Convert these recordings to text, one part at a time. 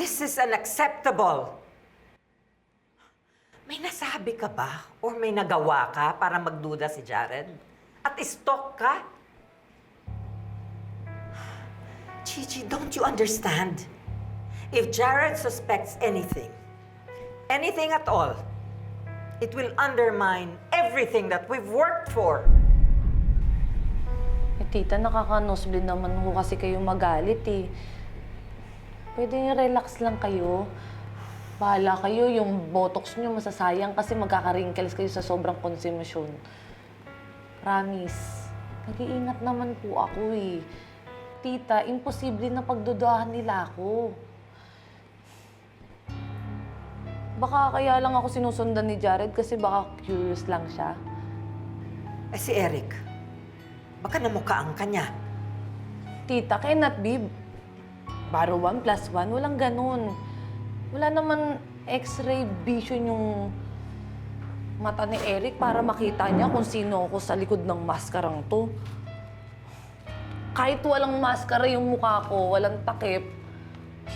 This is unacceptable. May nasabi ka ba or may nagawa ka para magduda si Jared? At stalk ka? Gigi, don't you understand? If Jared suspects anything at all, it will undermine everything that we've worked for. Eh, tita, nakaka-nosebleed naman ho kasi kayo magalit eh. Pwede relax lang kayo. Bahala kayo, yung botox nyo masasayang kasi magkaka-wrinkles kayo sa sobrang konsumisyon. Promise. Nag-iingat naman po ako eh. Tita, imposible na pagdudahan nila ako. Baka kaya lang ako sinusundan ni Jared kasi baka curious lang siya. Eh si Eric, baka namukhaan ka niya. Tita, cannot be. Baro 1 plus 1, walang ganun. Wala naman x-ray vision yung mata ni Eric para makita niya kung sino ako sa likod ng maskarang to. Kahit walang maskara yung mukha ko, walang takip,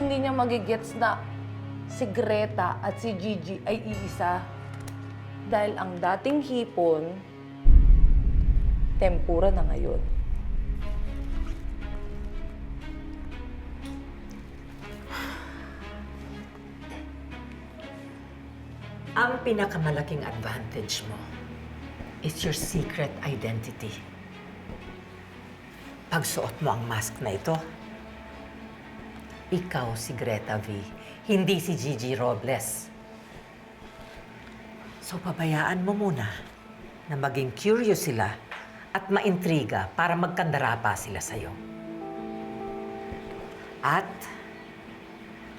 hindi niya magigets na si Greta at si Gigi ay iisa. Dahil ang dating hipon, tempura na ngayon. Ang pinakamalaking advantage mo is your secret identity. Pagsuot mo ang mask na ito, ikaw si Greta V, hindi si Gigi Robles. So pabayaan mo muna na maging curious sila at maintriga para magkandara pa sila sa'yo. At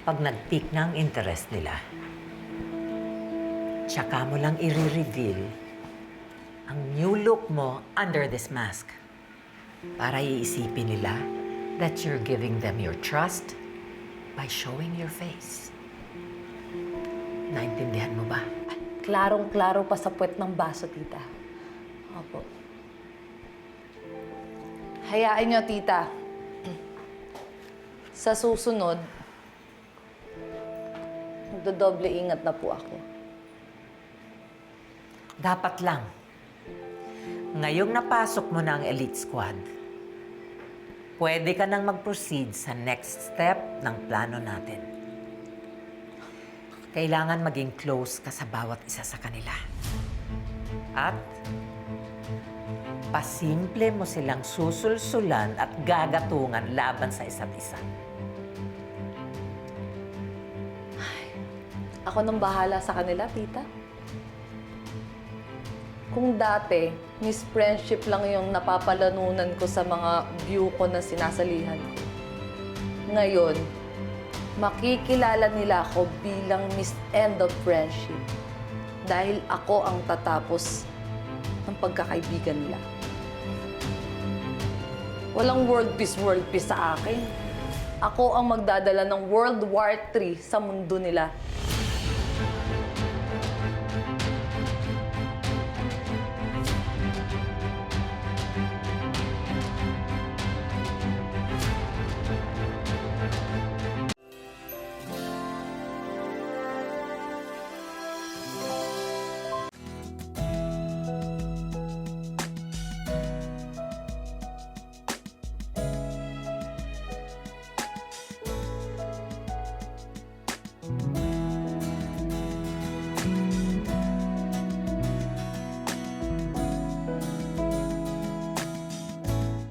pag nag-peak na ang interest nila, tsaka mo lang i-reveal ang new look mo under this mask para iisipin nila that you're giving them your trust by showing your face. Naintindihan mo ba? Klarong-klaro pa sa puwet ng baso, tita. Opo. Hayaan niyo, tita. Sa susunod, magdodoble ingat na po ako. Dapat lang. Ngayong napasok mo na ang elite squad, pwede ka nang mag-proceed sa next step ng plano natin. Kailangan maging close ka sa bawat isa sa kanila. At pasimple mo silang susulsulan at gagatungan laban sa isa't isa. Ako nang bahala sa kanila, tita. Kung dati, Miss Friendship lang yung napapalanunan ko sa mga view ko na sinasalihan ko. Ngayon, makikilala nila ako bilang Miss End of Friendship dahil ako ang tatapos ng pagkakaibigan nila. Walang world peace sa akin. Ako ang magdadala ng World War III sa mundo nila.